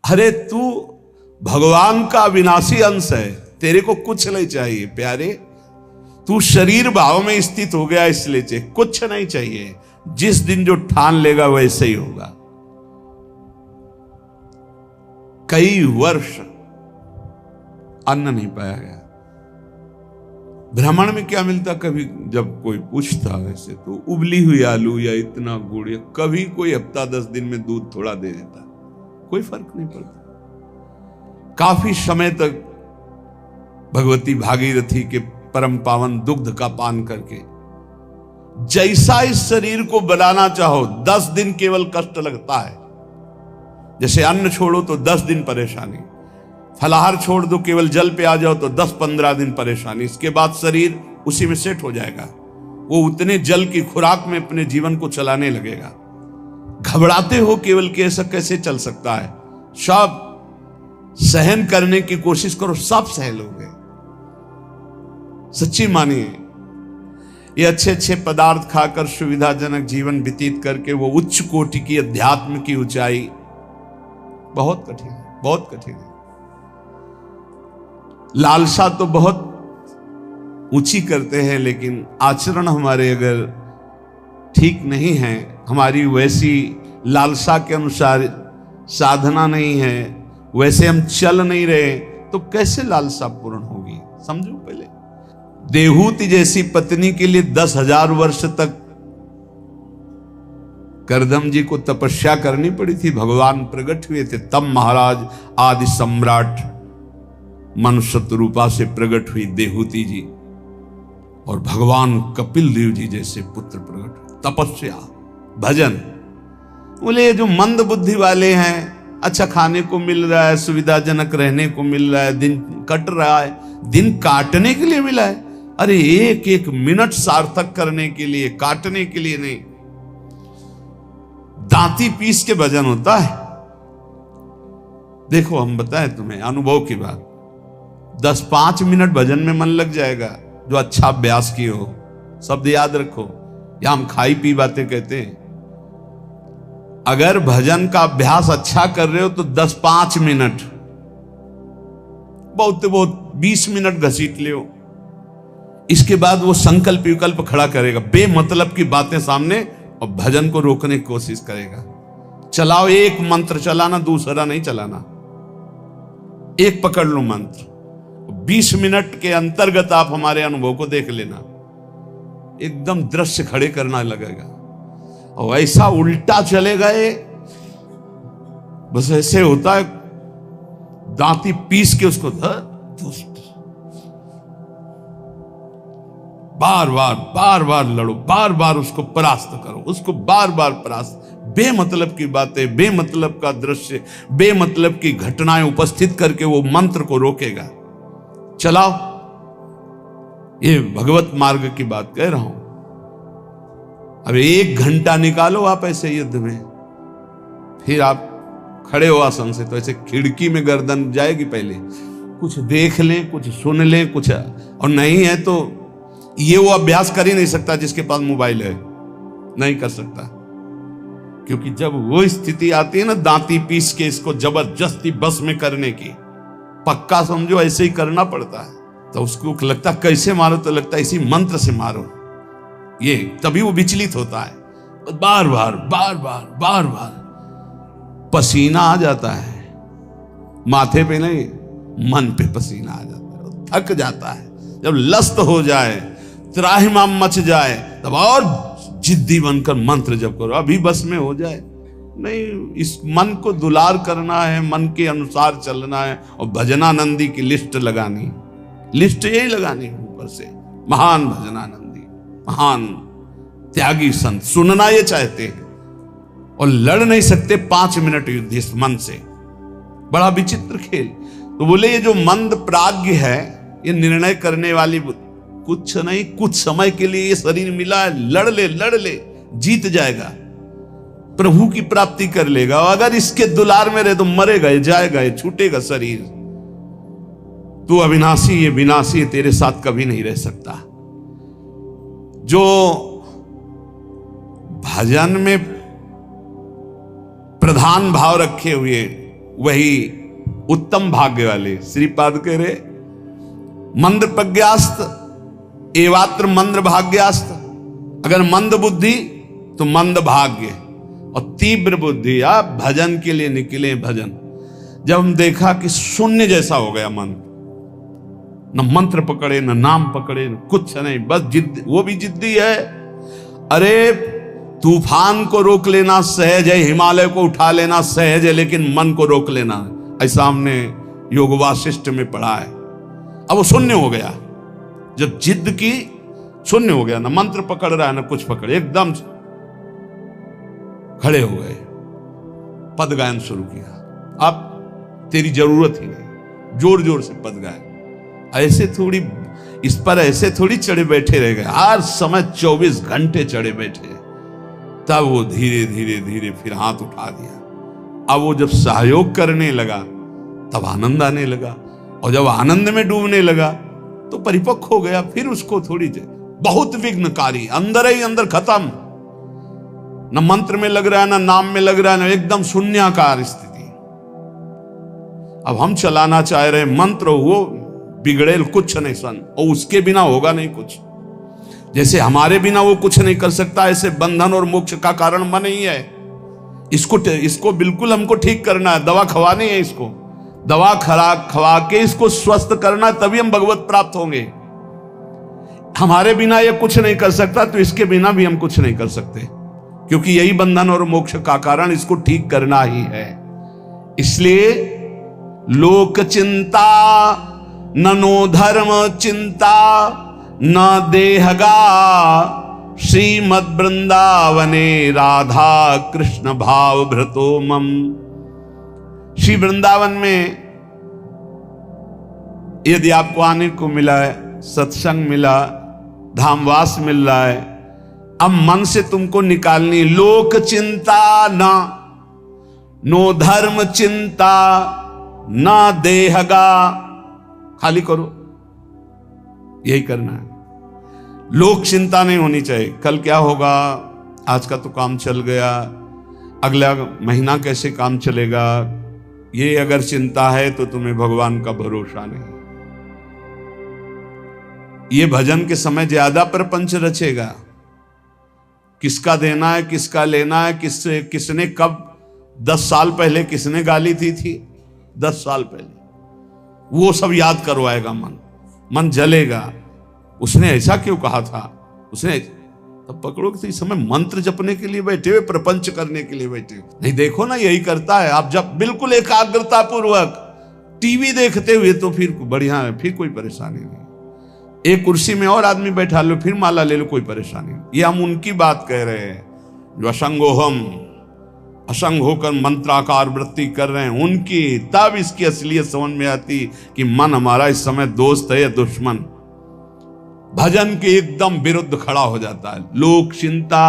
अरे तू भगवान का अविनाशी अंश है, तेरे को कुछ नहीं चाहिए प्यारे। तू शरीर भाव में स्थित हो गया इसलिए चाहिए, कुछ नहीं चाहिए। जिस दिन जो ठान लेगा वैसे ही होगा। कई वर्ष अन्न नहीं पाया गया। भ्रमण में क्या मिलता, कभी जब कोई पूछता वैसे तो उबली हुई आलू या इतना गुड़, या कभी कोई हफ्ता 10 दिन में दूध थोड़ा दे देता, कोई फर्क नहीं पड़ता। काफी समय तक भगवती भागीरथी के परम पावन दुग्ध का पान करके जैसा इस शरीर को बनाना चाहो 10 दिन केवल कष्ट लगता है। जैसे अन्न छोड़ो तो 10 दिन परेशानी, फलाहार छोड़ दो, केवल जल पे आ जाओ तो 10-15 दिन परेशानी, इसके बाद शरीर उसी में सेट हो जाएगा। वो उतने जल की खुराक में अपने जीवन को चलाने लगेगा। घबराते हो केवल कि ऐसा कैसे चल सकता है। सब सहन करने की कोशिश करो, सब सह लोगे। सच्ची मानिए, ये अच्छे अच्छे पदार्थ खाकर सुविधाजनक जीवन व्यतीत करके वो उच्च कोटि की अध्यात्म की ऊंचाई बहुत कठिन है, बहुत कठिन है। लालसा तो बहुत ऊंची करते हैं, लेकिन आचरण हमारे अगर ठीक नहीं है, हमारी वैसी लालसा के अनुसार साधना नहीं है, वैसे हम चल नहीं रहे, तो कैसे लालसा पूर्ण होगी? समझो पहले। देहूति जैसी पत्नी के लिए 10,000 वर्ष तक करदम जी को तपस्या करनी पड़ी थी। भगवान प्रकट हुए थे तब महाराज आदि सम्राट मनुष्य रूपा से प्रकट हुई देहूति जी, और भगवान कपिल देव जी जैसे पुत्र प्रकट हुए। तपस्या, भजन। बोले जो मंद बुद्धि वाले हैं, अच्छा खाने को मिल रहा है, सुविधाजनक रहने को मिल रहा है, दिन कट रहा है, दिन काटने के लिए मिला है। अरे एक एक मिनट सार्थक करने के लिए, काटने के लिए नहीं। दांती पीस के भजन होता है। देखो हम बताएं तुम्हें अनुभव की बात, 10-5 मिनट भजन में मन लग जाएगा जो अच्छा अभ्यास किए हो। शब्द याद रखो, या हम खाई पी बातें कहते हैं। अगर भजन का अभ्यास अच्छा कर रहे हो तो 10-5 मिनट, बहुत बहुत 20 मिनट घसीट ले। इसके बाद वो संकल्प विकल्प खड़ा करेगा, बेमतलब की बातें सामने, और भजन को रोकने की कोशिश करेगा। चलाओ, एक मंत्र चलाना, दूसरा नहीं चलाना। एक पकड़ लो मंत्र, 20 मिनट के अंतर्गत आप हमारे अनुभव को देख लेना, एकदम दृश्य खड़े करना लगेगा। और ऐसा उल्टा चले गए, बस ऐसे होता है, दांती पीस के उसको बार बार लड़ो, बार बार उसको परास्त करो, उसको बार बार परास्त। बेमतलब की बातें, बेमतलब का दृश्य, बेमतलब की घटनाएं उपस्थित करके वो मंत्र को रोकेगा। चलाओ, ये भगवत मार्ग की बात कह रहा हूं। अब 1 घंटा निकालो आप ऐसे युद्ध में, फिर आप खड़े हो आसन से तो ऐसे खिड़की में गर्दन जाएगी। पहले कुछ देख लें, कुछ सुन लें, कुछ, और नहीं है तो ये वो अभ्यास कर ही नहीं सकता जिसके पास मोबाइल है, नहीं कर सकता। क्योंकि जब वो स्थिति आती है ना, दांती पीस के इसको जबरदस्ती बस में करने की, पक्का समझो ऐसे ही करना पड़ता है। तो उसको लगता कैसे मारो, तो लगता इसी मंत्र से मारो, ये तभी वो विचलित होता है। बार बार पसीना आ जाता है, माथे पे नहीं, मन पे पसीना आ जाता है, थक जाता है। जब लस्त हो जाए, त्राहिमाम मच जाए, तब और जिद्दी बनकर मंत्र जप करो, अभी बस में हो जाए। नहीं, इस मन को दुलार करना है, मन के अनुसार चलना है, और भजनानंदी की लिस्ट लगानी, लिस्ट यही लगानी है ऊपर से। महान भजनानंदी, महान त्यागी संत, सुनना ये चाहते हैं और लड़ नहीं सकते 5 मिनट युद्ध इस मन से। बड़ा विचित्र खेल। तो बोले ये जो मंद प्राज्ञ है, ये निर्णय करने वाली, कुछ नहीं, कुछ समय के लिए ये शरीर मिला है, लड़ ले, जीत जाएगा, प्रभु की प्राप्ति कर लेगा। और अगर इसके दुलार में रहे तो मरेगा, ये जाएगा, ये छूटेगा शरीर। तू अविनाशी, ये विनाशी, तेरे साथ कभी नहीं रह सकता। जो भजन में प्रधान भाव रखे हुए वही उत्तम भाग्य वाले। श्रीपाद कह रहे मंद प्रज्ञास्त एवात्र मंद भाग्यास्त। अगर मंद बुद्धि तो मंद भाग्य, और तीव्र बुद्धि आप भजन के लिए निकले। भजन जब हम देखा कि शून्य जैसा हो गया मन, न मंत्र पकड़े न नाम पकड़े न कुछ नहीं, बस जिद, वो भी जिद्दी है। अरे तूफान को रोक लेना सहज है, हिमालय को उठा लेना सहज है, लेकिन मन को रोक लेना, ऐसा हमने योग वासिष्ठ में पढ़ा है। अब वो शून्य हो गया, जब जिद की शून्य हो गया, ना मंत्र पकड़ रहा है ना कुछ पकड़े, एकदम खड़े हो गए, पद गायन शुरू किया। अब तेरी जरूरत ही नहीं, जोर जोर से पद गायन। ऐसे थोड़ी इस पर ऐसे थोड़ी चढ़े बैठे रह गए, हर समय 24 घंटे चढ़े बैठे। तब वो धीरे धीरे धीरे फिर हाथ उठा दिया। अब वो जब सहयोग करने लगा तब आनंद आने लगा, और जब आनंद में डूबने लगा तो परिपक्व हो गया। फिर उसको थोड़ी बहुत विघ्नकारी, अंदर ही अंदर खत्म, न मंत्र में लग रहा है, न नाम में लग रहा है, न एकदम शून्याकार स्थिति। अब हम चलाना चाह रहे मंत्र, वो बिगड़ेल कुछ नहीं सन, और उसके बिना होगा नहीं कुछ। जैसे हमारे बिना वो कुछ नहीं कर सकता, ऐसे बंधन और मोक्ष का कारण मन ही है। इसको बिल्कुल हमको ठीक करना है, दवा खवानी है, इसको दवा खवा के इसको स्वस्थ करना, तभी हम भगवत प्राप्त होंगे। हमारे बिना ये कुछ नहीं कर सकता, तो इसके बिना भी हम कुछ नहीं कर सकते, क्योंकि यही बंधन और मोक्ष का कारण, इसको ठीक करना ही है। इसलिए लोक चिंता ननो धर्म चिंता न देहगा, श्रीमद वृंदावने राधा कृष्ण भाव भ्रतो मम। श्री वृंदावन में यदि आपको आने को मिला है, सत्संग मिला, धामवास मिल रहा है, अब मन से तुमको निकालनी लोक चिंता ना, नो धर्म चिंता ना देहगा, खाली करो, यही करना है। लोक चिंता नहीं होनी चाहिए, कल क्या होगा, आज का तो काम चल गया, अगला महीना कैसे काम चलेगा, ये अगर चिंता है तो तुम्हें भगवान का भरोसा नहीं। ये भजन के समय ज्यादा प्रपंच रचेगा, किसका देना है, किसका लेना है, किसने कब 10 साल पहले किसने गाली दी थी, 10 साल पहले, वो सब याद करवाएगा। मन जलेगा, उसने ऐसा क्यों कहा था, उसने तब पकड़ोगे तो इस समय मंत्र जपने के लिए बैठे हुए, प्रपंच करने के लिए बैठे हुए। नहीं देखो ना, यही करता है। आप जब बिल्कुल एकाग्रता पूर्वक टीवी देखते हुए तो फिर बढ़िया है, फिर कोई परेशानी नहीं। एक कुर्सी में और आदमी बैठा लो, फिर माला ले लो, कोई परेशानी नहीं। ये हम उनकी बात कह रहे हैं जो असंग होकर मंत्राकार वृत्ति कर रहे हैं, उनकी। तब इसकी असलियत समझ में आती कि मन हमारा इस समय दोस्त है या दुश्मन। भजन के एकदम विरुद्ध खड़ा हो जाता है। लोक चिंता,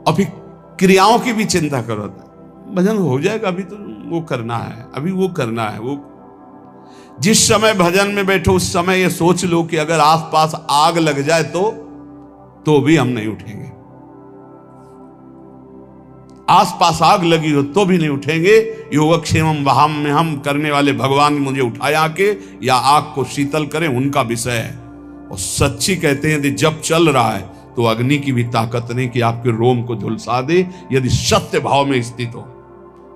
अभी क्रियाओं की भी चिंता करो, भजन हो जाएगा, अभी तो वो करना है, अभी वो करना है। वो जिस समय भजन में बैठो उस समय ये सोच लो कि अगर आसपास आग लग जाए तो भी हम नहीं उठेंगे। आसपास आग लगी हो तो भी नहीं उठेंगे। योगक्षेमम वहाम में हम करने वाले भगवान मुझे उठाया के या आग को शीतल करें, उनका विषय है। और सच्ची कहते हैं यदि जब चल रहा है तो अग्नि की भी ताकत नहीं कि आपके रोम को झुलसा दे, यदि सत्य भाव में स्थित हो।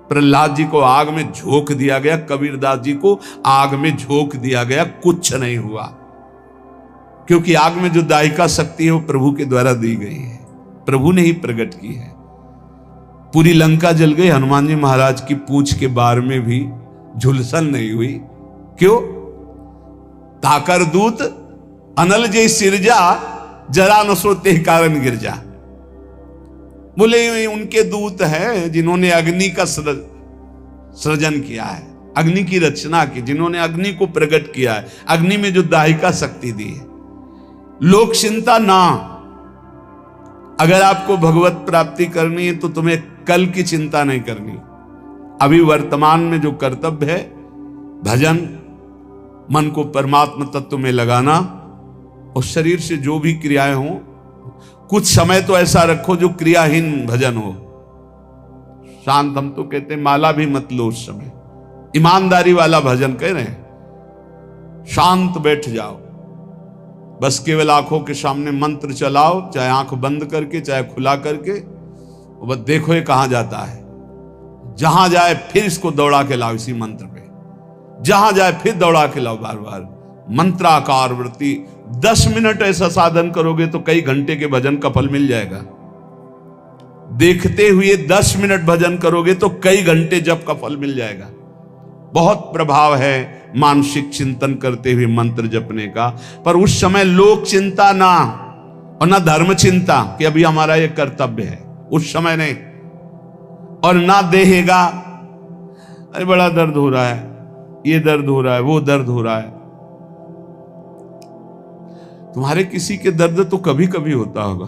प्रहलाद जी को आग में झोंक दिया गया, कबीरदास जी को आग में झोंक दिया गया, कुछ नहीं हुआ, क्योंकि आग में जो दायिका शक्ति है वो प्रभु के द्वारा दी गई है, प्रभु ने ही प्रकट की है। पूरी लंका जल गई, हनुमान जी महाराज की पूंछ के बार में भी झुलसन नहीं हुई। क्यों? ताकर दूत अनल जय सिरजा, जरा न सोते कारण गिरजा। बोले उनके दूत हैं जिन्होंने अग्नि का सृजन किया है, अग्नि की रचना की, जिन्होंने अग्नि को प्रकट किया है, अग्नि में जो दाहिका शक्ति दी है। लोक चिंता ना, अगर आपको भगवत प्राप्ति करनी है तो तुम्हें कल की चिंता नहीं करनी। अभी वर्तमान में जो कर्तव्य है, भजन, मन को परमात्मा तत्व में लगाना, और शरीर से जो भी क्रियाएं हो, कुछ समय तो ऐसा रखो जो क्रियाहीन भजन हो, शांत, हम तो कहते हैं माला भी मत लो उस समय, ईमानदारी वाला भजन कह रहे हैं। शांत बैठ जाओ, बस केवल आंखों के सामने मंत्र चलाओ, चाहे आंख बंद करके चाहे खुला करके, और बस देखो ये कहां जाता है। जहां जाए फिर इसको दौड़ा के लाओ इसी मंत्र पे, जहां जाए फिर दौड़ा के लाओ बार बार। मंत्राकार वृत्ति 10 मिनट ऐसा साधन करोगे तो कई घंटे के भजन का फल मिल जाएगा। देखते हुए 10 मिनट भजन करोगे तो कई घंटे जप का फल मिल जाएगा। बहुत प्रभाव है मानसिक चिंतन करते हुए मंत्र जपने का। पर उस समय लोक चिंता ना, और ना धर्म चिंता कि अभी हमारा ये कर्तव्य है, उस समय नहीं। और ना देहेगा, अरे बड़ा दर्द हो रहा है, ये दर्द हो रहा है, वो दर्द हो रहा है। तुम्हारे किसी के दर्द तो कभी कभी होता होगा,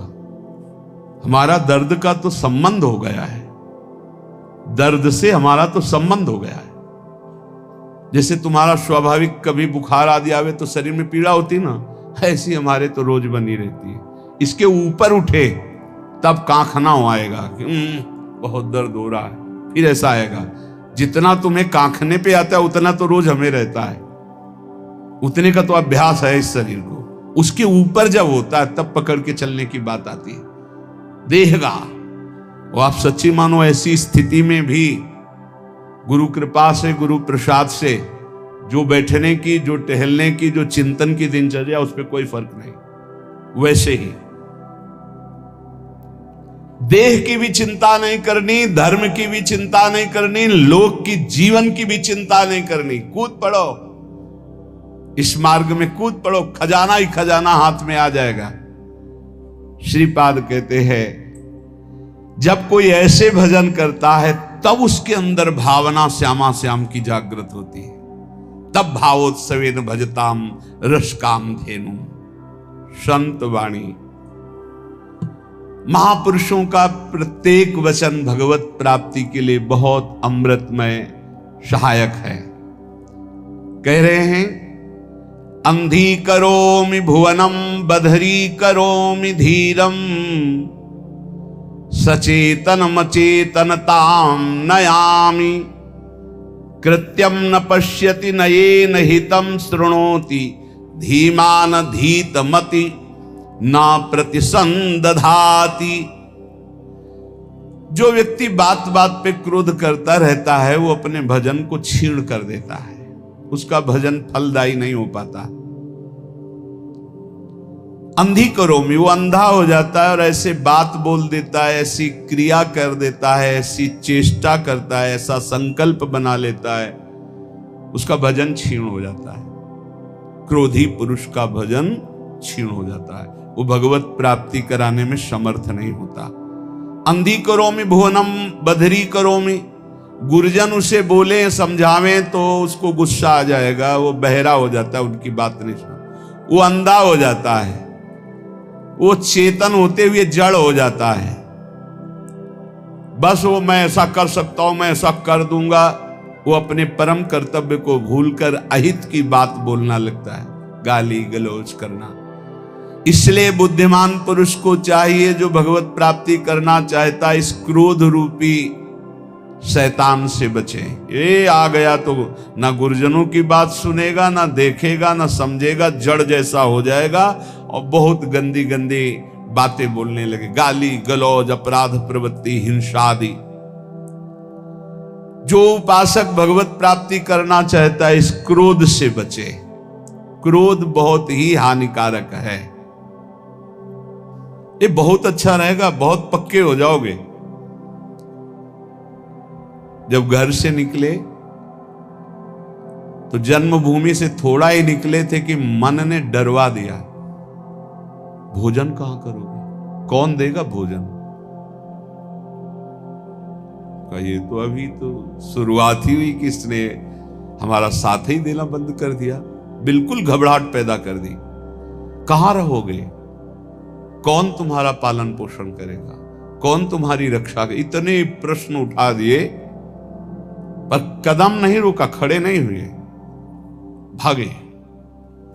हमारा दर्द का तो संबंध हो गया है, दर्द से हमारा तो संबंध हो गया है। जैसे तुम्हारा स्वाभाविक कभी बुखार आदि आवे तो शरीर में पीड़ा होती ना, ऐसी हमारे तो रोज बनी रहती है। इसके ऊपर उठे तब कांखना आएगा कि बहुत दर्द हो रहा है, फिर ऐसा आएगा। जितना तुम्हें कांखने पे आता है उतना तो रोज हमें रहता है, उतने का तो अभ्यास है इस शरीर को। उसके ऊपर जब होता है तब पकड़ के चलने की बात आती है। देहगा वो आप सच्ची मानो, ऐसी स्थिति में भी गुरु कृपा से, गुरु प्रसाद से जो बैठने की, जो टहलने की, जो चिंतन की दिनचर्या, उस पर कोई फर्क नहीं। वैसे ही देह की भी चिंता नहीं करनी, धर्म की भी चिंता नहीं करनी, लोक की, जीवन की भी चिंता नहीं करनी। कूद पड़ो, इस मार्ग में कूद पड़ो, खजाना ही खजाना हाथ में आ जाएगा। श्रीपाद कहते हैं जब कोई ऐसे भजन करता है तब उसके अंदर भावना श्यामा श्याम की जागृत होती है। तब भावोत्सवेन भजताम रसकाम धेनु। संत वाणी, महापुरुषों का प्रत्येक वचन भगवत प्राप्ति के लिए बहुत अमृतमय सहायक है। कह रहे हैं अंधी करोमि भुवनम बधरी करोमि धीरम सचेतनम चेतनताम नयामि कृत्यम न पश्यति नयेन हितम शृणोति धीमान धीतमति न प्रतिसंदधाति। जो व्यक्ति बात बात पे क्रोध करता रहता है वो अपने भजन को छीण कर देता है, उसका भजन फलदायी नहीं हो पाता। अंधी करोमि, वो अंधा हो जाता है और ऐसे बात बोल देता है, ऐसी क्रिया कर देता है, ऐसी चेष्टा करता है, ऐसा संकल्प बना लेता है, उसका भजन क्षीण हो जाता है। क्रोधी पुरुष का भजन क्षीण हो जाता है, वो भगवत प्राप्ति कराने में समर्थ नहीं होता। अंधी करोमि भुवनम बधरी करोमि, गुरुजन उसे बोले समझावे तो उसको गुस्सा आ जाएगा, वो बहरा हो जाता है, उनकी बात नहीं सुन, वो अंधा हो जाता है, वो चेतन होते हुए जड़ हो जाता है। बस वो मैं ऐसा कर सकता हूं, मैं ऐसा कर दूंगा, वो अपने परम कर्तव्य को भूलकर अहित की बात बोलना लगता है, गाली गलौज करना। इसलिए बुद्धिमान पुरुष को चाहिए, जो भगवत प्राप्ति करना चाहता, इस क्रोध रूपी शैतान से बचे। ये आ गया तो ना गुरुजनों की बात सुनेगा, ना देखेगा, ना समझेगा, जड़ जैसा हो जाएगा और बहुत गंदी गंदी बातें बोलने लगे, गाली गलौज, अपराध प्रवृत्ति, हिंसा आदि। जो उपासक भगवत प्राप्ति करना चाहता है इस क्रोध से बचे। क्रोध बहुत ही हानिकारक है। ये बहुत अच्छा रहेगा, बहुत पक्के हो जाओगे। जब घर से निकले तो जन्मभूमि से थोड़ा ही निकले थे कि मन ने डरवा दिया, भोजन कहां करोगे, कौन देगा भोजन। ये तो अभी तो शुरुआत ही हुई कि इसने हमारा साथ ही देना बंद कर दिया, बिल्कुल घबराहट पैदा कर दी। कहां रहोगे, कौन तुम्हारा पालन पोषण करेगा, कौन तुम्हारी रक्षा करेगा। इतने प्रश्न उठा दिए पर कदम नहीं रोका, खड़े नहीं हुए, भागे।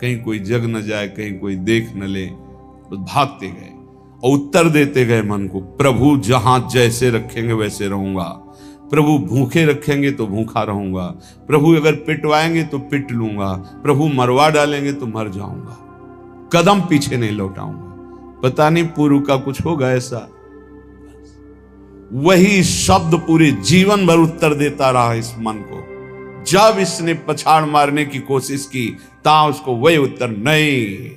कहीं कोई जग न जाए, कहीं कोई देख न ले, तो भागते गए और उत्तर देते गए मन को, प्रभु जहां जैसे रखेंगे वैसे रहूंगा, प्रभु भूखे रखेंगे तो भूखा रहूंगा, प्रभु अगर पिटवाएंगे तो पिट लूंगा, प्रभु मरवा डालेंगे तो मर जाऊंगा, कदम पीछे नहीं लौटाऊंगा। पता नहीं पूर्व का कुछ होगा ऐसा। वही शब्द पूरे जीवन भर उत्तर देता रहा इस मन को। जब इसने पछाड़ मारने की कोशिश की ता उसको वही उत्तर नहीं,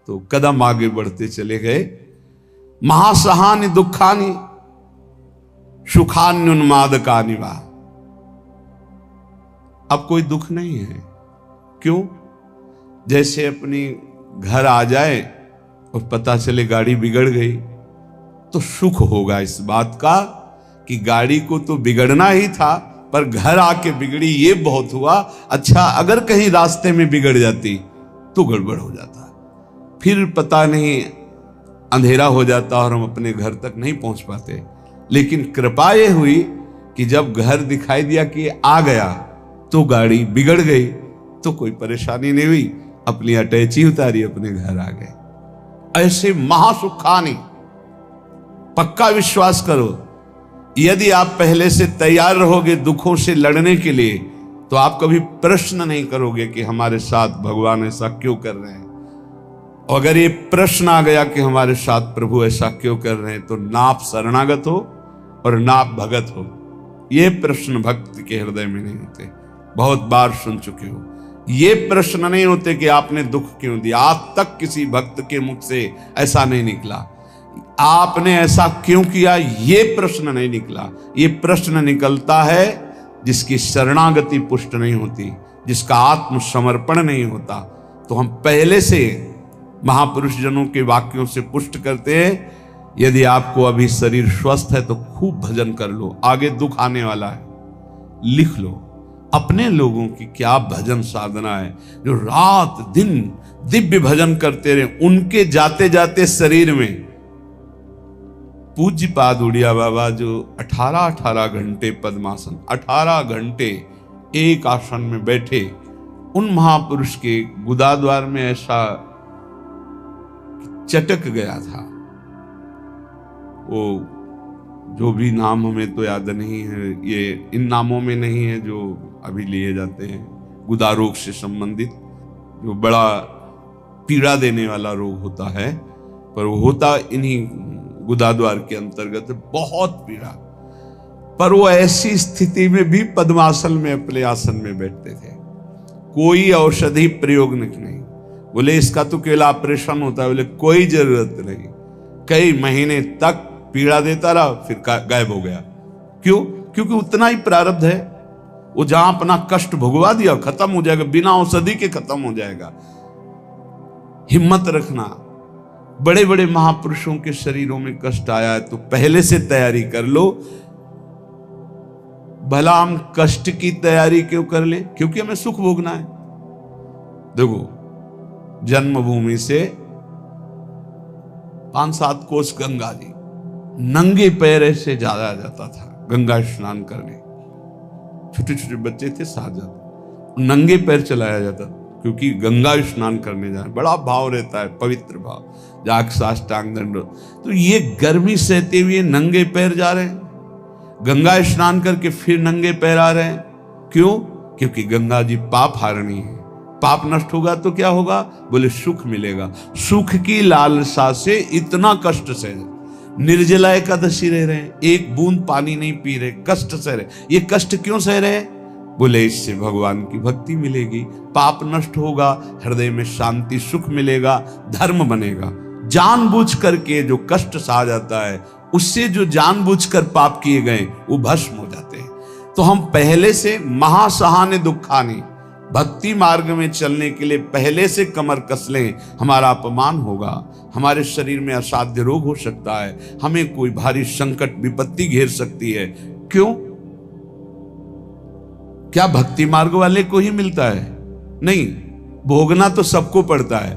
तो कदम आगे बढ़ते चले गए। महासहानि दुखानि सुखान्युन्मादकानि वा। अब कोई दुख नहीं है। क्यों? जैसे अपनी घर आ जाए और पता चले गाड़ी बिगड़ गई तो सुख होगा इस बात का कि गाड़ी को तो बिगड़ना ही था, पर घर आके बिगड़ी ये बहुत हुआ। अच्छा, अगर कहीं रास्ते में बिगड़ जाती तो गड़बड़ हो जाता, फिर पता नहीं अंधेरा हो जाता और हम अपने घर तक नहीं पहुंच पाते। लेकिन कृपा ये हुई कि जब घर दिखाई दिया कि आ गया तो गाड़ी बिगड़ गई तो कोई परेशानी नहीं हुई, अपनी अटैची उतारी, अपने घर आ गए। ऐसे महासुखानी, पक्का विश्वास करो, यदि आप पहले से तैयार रहोगे दुखों से लड़ने के लिए तो आप कभी प्रश्न नहीं करोगे कि हमारे साथ भगवान ऐसा क्यों कर रहे हैं। अगर ये प्रश्न आ गया कि हमारे साथ प्रभु ऐसा क्यों कर रहे हैं, तो ना आप शरणागत हो और ना आप भगत हो। ये प्रश्न भक्त के हृदय में नहीं होते। बहुत बार सुन चुके हो, ये प्रश्न नहीं होते कि आपने दुख क्यों दिया। आज तक किसी भक्त के मुख से ऐसा नहीं निकला, आपने ऐसा क्यों किया, ये प्रश्न नहीं निकला। ये प्रश्न निकलता है जिसकी शरणागति पुष्ट नहीं होती, जिसका आत्मसमर्पण नहीं होता। तो हम पहले से महापुरुष जनों के वाक्यों से पुष्ट करते हैं, यदि आपको अभी शरीर स्वस्थ है तो खूब भजन कर लो, आगे दुख आने वाला है। लिख लो अपने लोगों की क्या भजन साधना है, जो रात दिन दिव्य भजन करते रहे। उनके जाते जाते शरीर में पूज्य पाद उड़िया बाबा जो 18 घंटे पद्मासन, 18 घंटे एक आसन में बैठे, उन महापुरुष के गुदाद्वार में ऐसा चटक गया था। वो जो भी नाम हमें तो याद नहीं है, ये इन नामों में नहीं है जो अभी लिए जाते हैं, गुदा रोग से संबंधित जो बड़ा पीड़ा देने वाला रोग होता है, पर वो होता इन्हीं गुदाद्वार के अंतर्गत, बहुत पीड़ा। पर वो ऐसी स्थिति में भी पद्मासन में अपने आसन में बैठते थे, कोई औषधि प्रयोग नहीं। बोले इसका तो केवल ऑपरेशन होता है, बोले कोई जरूरत नहीं। कई महीने तक पीड़ा देता रहा, फिर गायब हो गया। क्यों? क्योंकि उतना ही प्रारब्ध है। वो जहां अपना कष्ट भुगवा दिया खत्म हो जाएगा, बिना औषधि के खत्म हो जाएगा। हिम्मत रखना। बड़े बड़े महापुरुषों के शरीरों में कष्ट आया है तो पहले से तैयारी कर लो। भला हम कष्ट की तैयारी क्यों कर ले? क्योंकि हमें सुख भोगना है। देखो, जन्मभूमि से 5-7 कोस गंगा जी, नंगे पैर ऐसे जाया जाता था गंगा स्नान करने। छोटे छोटे बच्चे थे, साथ जाते, नंगे पैर चलाया जाता, क्योंकि गंगा स्नान करने जाए। बड़ा भाव रहता है, पवित्र भाव, जाग साष्टांग दंडो। तो ये गर्मी सहते हुए नंगे पैर जा रहे हैं, गंगा स्नान करके फिर नंगे पैर आ रहे हैं। क्यों? क्योंकि गंगा जी पाप हारणी है। पाप नष्ट होगा तो क्या होगा? बोले सुख मिलेगा। सुख की लालसा से इतना कष्ट सह, निर्जला एकादशी रह रहे हैं, एक बूंद पानी नहीं पी रहे, कष्ट सह रहे। ये कष्ट क्यों सह रहे? बोले इससे भगवान की भक्ति मिलेगी, पाप नष्ट होगा, हृदय में शांति सुख मिलेगा, धर्म बनेगा। जानबूझ करके जो कष्ट सहा जाता है, उससे जो जानबूझकर पाप किए गए वो भस्म हो जाते हैं। तो हम पहले से महासहानि दुखानि, भक्ति मार्ग में चलने के लिए पहले से कमर कस लें। हमारा अपमान होगा, हमारे शरीर में असाध्य रोग हो सकता है, हमें कोई भारी संकट विपत्ति घेर सकती है। क्यों? क्या भक्ति मार्ग वाले को ही मिलता है? नहीं, भोगना तो सबको पड़ता है,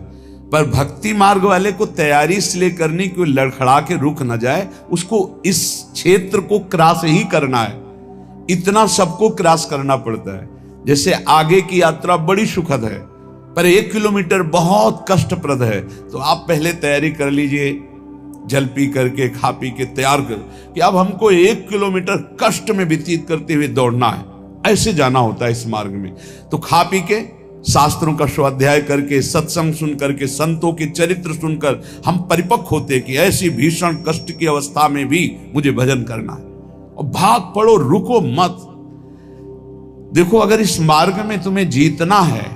पर भक्ति मार्ग वाले को तैयारी इसलिए करनी कि लड़खड़ा के रुक न जाए, उसको इस क्षेत्र को क्रॉस ही करना है। इतना सबको क्रॉस करना पड़ता है। जैसे आगे की यात्रा बड़ी सुखद है, पर 1 किलोमीटर बहुत कष्टप्रद है, तो आप पहले तैयारी कर लीजिए। जल पी करके, खा पी के तैयार कर कि अब हमको 1 किलोमीटर कष्ट में व्यतीत करते हुए दौड़ना है, ऐसे जाना होता है इस मार्ग में। तो खा पी के, शास्त्रों का स्वाध्याय करके, सत्संग सुन करके, संतों के चरित्र सुनकर हम परिपक्व होते कि ऐसी भीषण कष्ट की अवस्था में भी मुझे भजन करना है। और भाग पड़ो, रुको मत। देखो, अगर इस मार्ग में तुम्हें जीतना है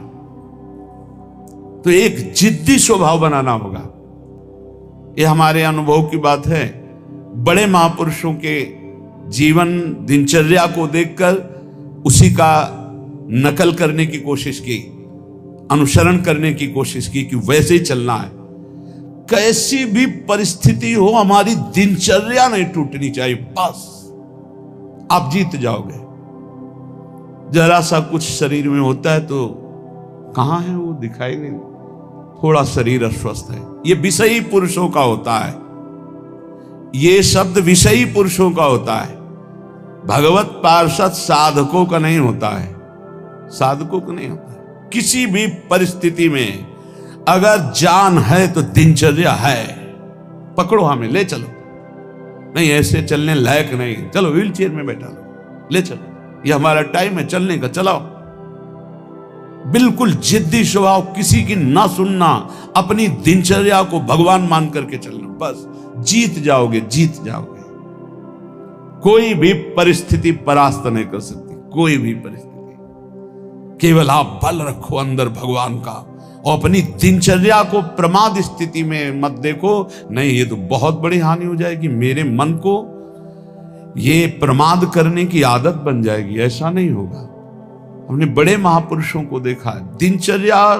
तो एक जिद्दी स्वभाव बनाना होगा। ये हमारे अनुभव की बात है। बड़े महापुरुषों के जीवन दिनचर्या को देखकर उसी का नकल करने की कोशिश की, अनुसरण करने की कोशिश की कि वैसे ही चलना है। कैसी भी परिस्थिति हो, हमारी दिनचर्या नहीं टूटनी चाहिए, बस आप जीत जाओगे। जरा सा कुछ शरीर में होता है तो कहां है वो, दिखाई नहीं, थोड़ा शरीर अस्वस्थ है। ये विषयी पुरुषों का होता है, ये शब्द विषयी पुरुषों का होता है। भगवत पार्षद साधकों का नहीं होता है, साधकों का नहीं होता है। किसी भी परिस्थिति में अगर जान है तो दिनचर्या है, पकड़ो, हमें ले चलो। नहीं ऐसे चलने लायक नहीं, चलो व्हील चेयर में बैठा लो, ले चलो, ये हमारा टाइम है चलने का, चलाओ। बिल्कुल जिद्दी स्वभाव, किसी की ना सुनना, अपनी दिनचर्या को भगवान मान करके चलना, बस जीत जाओगे, जीत जाओगे। कोई भी परिस्थिति परास्त नहीं कर सकती, कोई भी परिस्थिति। केवल आप बल रखो अंदर भगवान का, और अपनी दिनचर्या को प्रमाद स्थिति में मत देखो। नहीं, ये तो बहुत बड़ी हानि हो जाएगी, मेरे मन को ये प्रमाद करने की आदत बन जाएगी, ऐसा नहीं होगा। हमने बड़े महापुरुषों को देखा है, दिनचर्या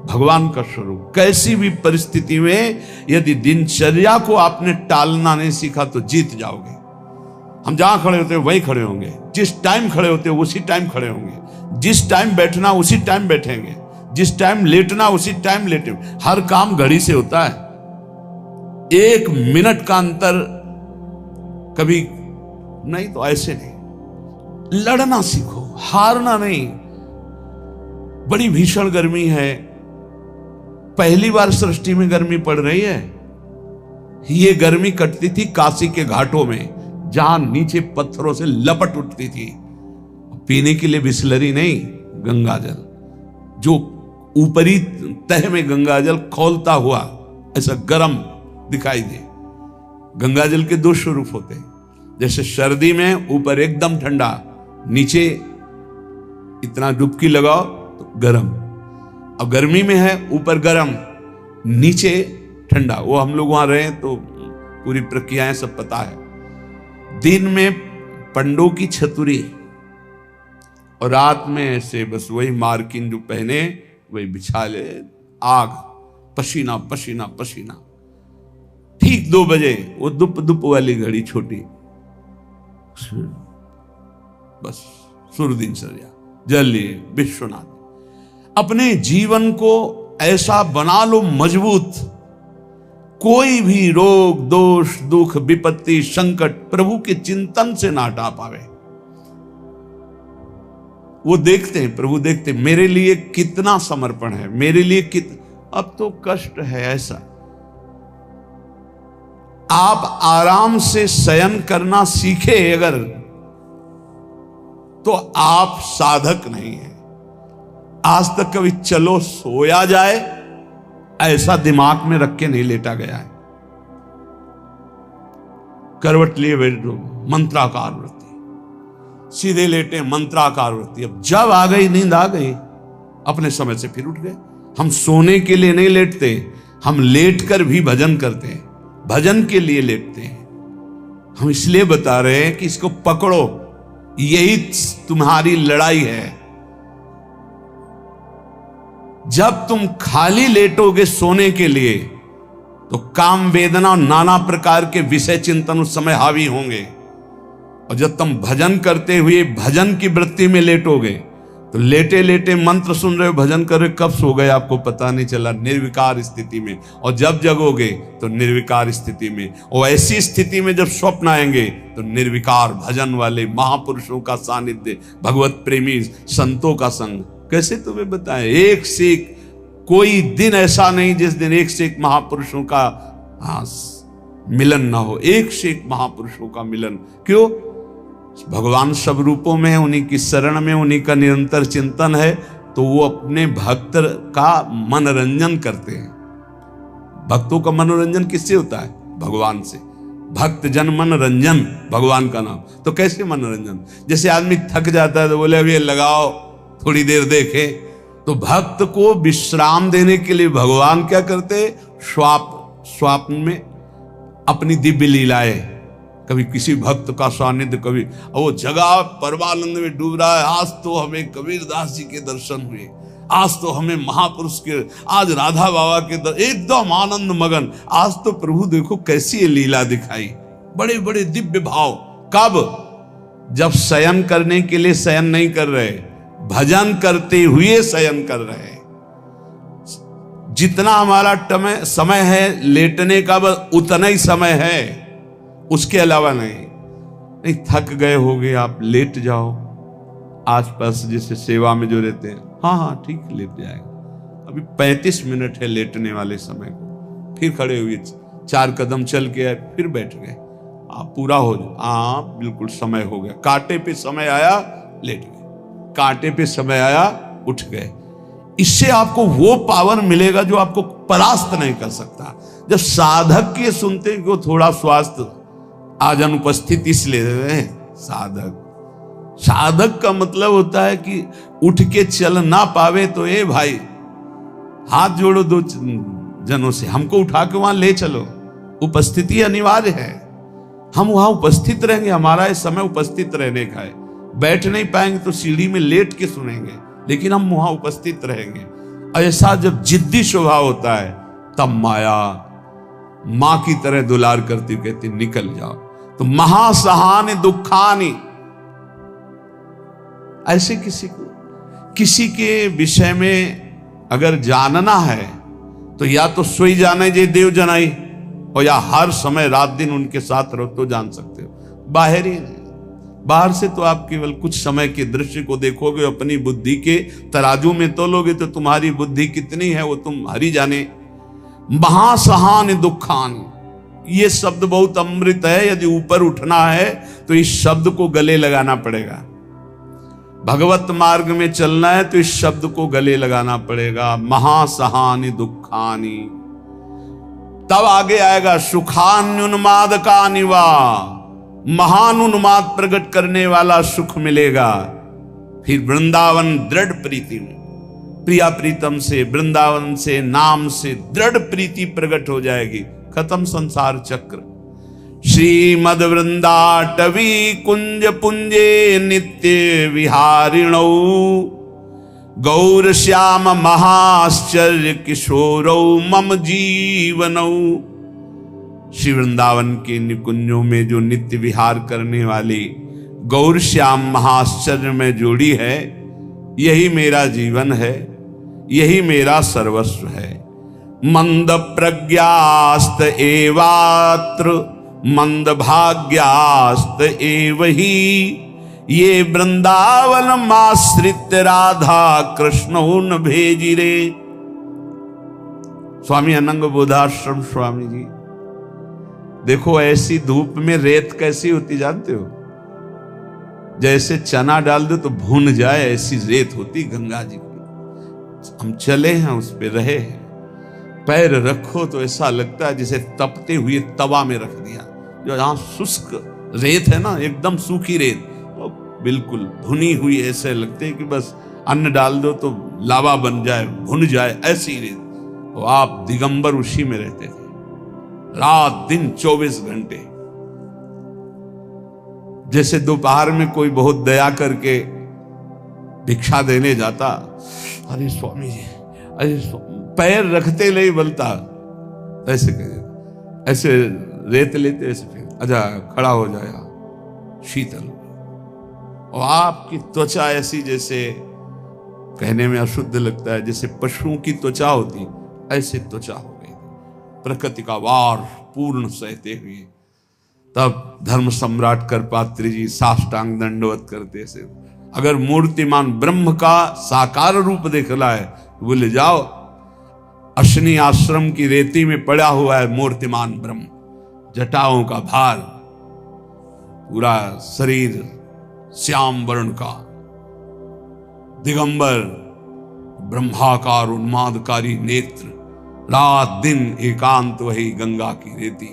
भगवान का स्वरूप। कैसी भी परिस्थिति में यदि दिनचर्या को आपने टालना नहीं सीखा तो जीत जाओगे। हम जहां खड़े होते हैं वहीं खड़े होंगे, जिस टाइम खड़े होते हैं उसी टाइम खड़े होंगे, जिस टाइम बैठना उसी टाइम बैठेंगे, जिस टाइम लेटना उसी टाइम लेटेंगे। हर काम घड़ी से होता है, 1 मिनट का अंतर कभी नहीं, तो ऐसे नहीं। लड़ना सीखो, हारना नहीं। बड़ी भीषण गर्मी है, पहली बार सृष्टि में गर्मी पड़ रही है। ये गर्मी कटती थी काशी के घाटों में, जहां नीचे पत्थरों से लपट उठती थी। पीने के लिए बिस्लरी नहीं, गंगा जल, जो ऊपरी तह में गंगा जल खौलता हुआ ऐसा गर्म दिखाई दे। गंगा जल के 2 स्वरूप होते हैं, जैसे सर्दी में ऊपर एकदम ठंडा, नीचे इतना डुबकी लगाओ तो गर्म। अब गर्मी में है ऊपर गर्म, नीचे ठंडा। वो हम लोग वहां रहे तो पूरी प्रक्रियाएं सब पता है। दिन में पंडों की छतुरी और रात में ऐसे बस वही मार्किन जो पहने वही बिछा ले, आग, पसीना पसीना पसीना। ठीक 2 बजे वो दुप दुप वाली घड़ी छोटी, बस सूर्य दिनचर्या, जल लिए विश्वनाथ। अपने जीवन को ऐसा बना लो मजबूत, कोई भी रोग दोष दुख विपत्ति संकट प्रभु के चिंतन से ना हटा पावे। वो देखते हैं, प्रभु देखते हैं मेरे लिए कितना समर्पण है, मेरे लिए अब तो कष्ट है ऐसा। आप आराम से शयन करना सीखे अगर, तो आप साधक नहीं है। आज तक कभी चलो सोया जाए ऐसा दिमाग में रख के नहीं लेटा गया है। करवट लिए बैठो, मंत्राकार वृत्ति, सीधे लेटे मंत्राकार वृत्ति। अब जब आ गई नींद, आ गई, अपने समय से फिर उठ गए। हम सोने के लिए नहीं लेटते, हम लेटकर भी भजन करते हैं, भजन के लिए लेटते हैं। हम इसलिए बता रहे हैं कि इसको पकड़ो, यही तुम्हारी लड़ाई है। जब तुम खाली लेटोगे सोने के लिए तो काम वेदना और नाना प्रकार के विषय चिंतन उस समय हावी होंगे, और जब तुम भजन करते हुए भजन की वृत्ति में लेटोगे तो लेटे लेटे मंत्र सुन रहे हो, भजन कर रहे, कब सो गए आपको पता नहीं चला, निर्विकार स्थिति में। और जब जगोगे तो निर्विकार स्थिति में, और ऐसी स्थिति में जब स्वप्न आएंगे तो निर्विकार भजन वाले महापुरुषों का सानिध्य, भगवत प्रेमी संतों का संग। कैसे तुम्हें बताएं, एक से एक कोई दिन ऐसा नहीं जिस दिन एक से एक महापुरुषों का मिलन ना हो, एक से एक महापुरुषों का मिलन। क्यों? भगवान सब रूपों में है, उन्हीं की शरण में, उन्हीं का निरंतर चिंतन है, तो वो अपने भक्त का मनोरंजन करते हैं। भक्तों का मनोरंजन किससे होता है? भगवान से। भक्त जन मनोरंजन भगवान का नाम। तो कैसे मनोरंजन? जैसे आदमी थक जाता है तो बोले अभी लगाओ थोड़ी देर देखे, तो भक्त को विश्राम देने के लिए भगवान क्या करते? स्वप्न में अपनी दिव्य लीलाएं, कभी किसी भक्त का सानिध्य, कभी वो जगह परमानंद में डूब रहा है, आज तो हमें कबीरदास जी के दर्शन हुए, आज तो हमें महापुरुष के, आज राधा बाबा के एकदम आनंद मगन, आज तो प्रभु देखो कैसी ये लीला दिखाई, बड़े बड़े दिव्य भाव। कब? जब शयन करने के लिए शयन नहीं कर रहे, भजन करते हुए शयन कर रहे। जितना हमारा समय है लेटने का, बस उतना ही समय है, उसके अलावा नहीं। थक गए होगे आप, लेट जाओ। आसपास जैसे सेवा में जो रहते हैं, हाँ ठीक लेट जाएगा, अभी 35 मिनट है लेटने वाले समय को। फिर खड़े हुए 4 कदम चल के आए, फिर बैठ गए, आप पूरा हो जाए। हाँ बिल्कुल समय हो गया, कांटे पे समय आया लेट गए, कांटे पे समय आया उठ गए। इससे आपको वो पावर मिलेगा जो आपको परास्त नहीं कर सकता। जब साधक के सुनते हैं कि वो थोड़ा स्वास्थ्य आज अनुपस्थित इसलिए हैं, साधक का मतलब होता है कि उठ के चल ना पावे तो ए भाई हाथ जोड़ो 2 जनों से, हमको उठा के वहां ले चलो। उपस्थिति अनिवार्य है, हम वहां उपस्थित रहेंगे, हमारा ये समय उपस्थित रहने का है। बैठ नहीं पाएंगे तो सीढ़ी में लेट के सुनेंगे, लेकिन हम वहां उपस्थित रहेंगे। ऐसा जब जिद्दी स्वभाव होता है तब माया मां की तरह दुलार करती कहती निकल जाओ। तो महासहानि दुखानि, ऐसे किसी के विषय में अगर जानना है तो या तो सोई जाने जे देव जनाई, और या हर समय रात दिन उनके साथ रहो तो जान सकते हो। बाहर से तो आप केवल कुछ समय के दृश्य को देखोगे, अपनी बुद्धि के तराजू में तोलोगे तो तुम्हारी बुद्धि कितनी है वो तुम हरि जाने। महासहानि दुखानि, ये शब्द बहुत अमृत है। यदि ऊपर उठना है तो इस शब्द को गले लगाना पड़ेगा। भगवत मार्ग में चलना है तो इस शब्द को गले लगाना पड़ेगा, महासहानि दुखानि। तब आगे आएगा सुखान्युन्माद का निवा, महान उन्माद प्रकट करने वाला सुख मिलेगा। फिर वृंदावन दृढ़ प्रीति में, प्रिया प्रीतम से, वृंदावन से, नाम से दृढ़ प्रीति प्रकट हो जाएगी। खत्म संसार चक्र। श्रीमद वृंदाटवी कुंज पुंजे नित्य विहारिणौ, गौर श्याम महाश्चर्य किशोरौ मम जीवनौ। श्री वृंदावन के निकुंजों में जो नित्य विहार करने वाली गौर श्याम महाश्चर्य में जोड़ी है, यही मेरा जीवन है, यही मेरा सर्वस्व है। मंद प्रज्ञास्त एवात्र मंद भाग्यास्त एव ही, ये वृंदावन माश्रित राधा कृष्ण न भेजिरे। स्वामी अनंग बोधाश्रम स्वामी जी, देखो ऐसी धूप में रेत कैसी होती जानते हो? जैसे चना डाल दो तो भून जाए ऐसी रेत होती गंगा जी की। हम चले हैं, उस पे रहे हैं, पैर रखो तो ऐसा लगता है जैसे तपते हुए तवा में रख दिया। जो यहाँ शुष्क रेत है ना, एकदम सूखी रेत, तो बिल्कुल भुनी हुई, ऐसे लगते है कि बस अन्न डाल दो तो लावा बन जाए, भुन जाए, ऐसी रेत। तो आप दिगंबर उसी में रहते थे, रात दिन 24 घंटे। जैसे दोपहर में कोई बहुत दया करके भिक्षा देने जाता, अरे स्वामी जी, अरे पैर रखते नहीं बोलता, ऐसे कहे, ऐसे रेत लेते, ऐसे फिर अच्छा खड़ा हो जाएगा, शीतल। और आपकी त्वचा ऐसी जैसे कहने में अशुद्ध लगता है, जैसे पशुओं की त्वचा होती, ऐसे त्वचा हो गई, प्रकृति का वार पूर्ण सहते हुए। तब धर्म सम्राट करपात्री जी साष्टांग दंडवत करते से, अगर मूर्तिमान ब्रह्म का साकार रूप देखना है तो बोले जाओ, अश्विनी आश्रम की रेती में पड़ा हुआ है मूर्तिमान ब्रह्म, जटाओं का भार, पूरा शरीर श्याम वर्ण का, दिगंबर, ब्रह्माकार उन्मादकारी नेत्र, रात दिन एकांत वही गंगा की रेती।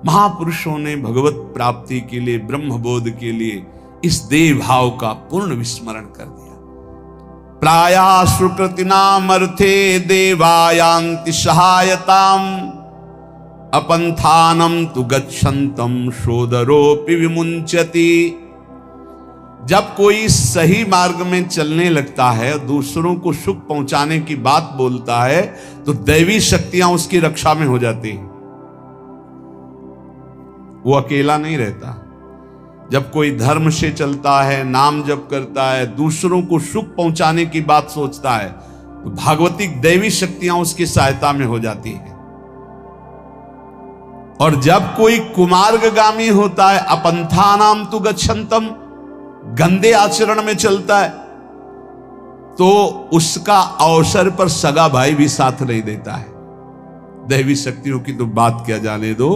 महापुरुषों ने भगवत प्राप्ति के लिए, ब्रह्मबोध के लिए इस देह भाव का पूर्ण विस्मरण कर दिया। प्राया सुकृतिनाम अर्थे देवायांति सहायताम, अपंथानम तु गच्छन्तम शोदरोपि विमुंचति। जब कोई सही मार्ग में चलने लगता है, दूसरों को सुख पहुंचाने की बात बोलता है, तो दैवी शक्तियां उसकी रक्षा में हो जाती हैं। वो अकेला नहीं रहता। जब कोई धर्म से चलता है, नाम जप करता है, दूसरों को सुख पहुंचाने की बात सोचता है, तो भागवतिक दैवी शक्तियां उसकी सहायता में हो जाती है। और जब कोई कुमार्गगामी होता है, अपंथानाम तु गच्छन्तम, गंदे आचरण में चलता है, तो उसका अवसर पर सगा भाई भी साथ नहीं देता है। दैवी शक्तियों की तो बात क्या जाने दो।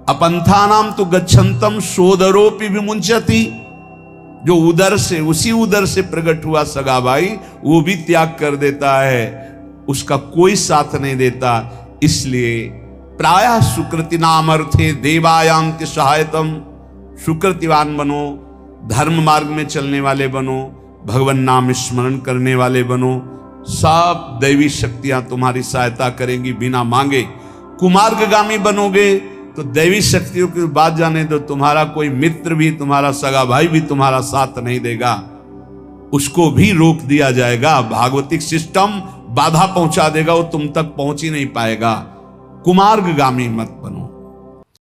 अपंथानाम तु गच्छन्तम सोदरोपि विमुंचति, जो उदर से, उसी उदर से प्रकट हुआ सगा भाई, वो भी त्याग कर देता है, उसका कोई साथ नहीं देता। इसलिए प्रायः सुकृति नाम अर्थे देवायांति सहायतम, सुकृतिवान बनो, धर्म मार्ग में चलने वाले बनो, भगवान नाम स्मरण करने वाले बनो, सब दैवी शक्तियां तुम्हारी सहायता करेंगी बिना मांगे। कुमार्गगामी बनोगे तो दैवी शक्तियों की बात जाने दो, तुम्हारा कोई मित्र भी, तुम्हारा सगा भाई भी तुम्हारा साथ नहीं देगा, उसको भी रोक दिया जाएगा। भागवतिक सिस्टम बाधा पहुंचा देगा, वो तुम तक पहुंच ही नहीं पाएगा। कुमार्गगामी मत बनो।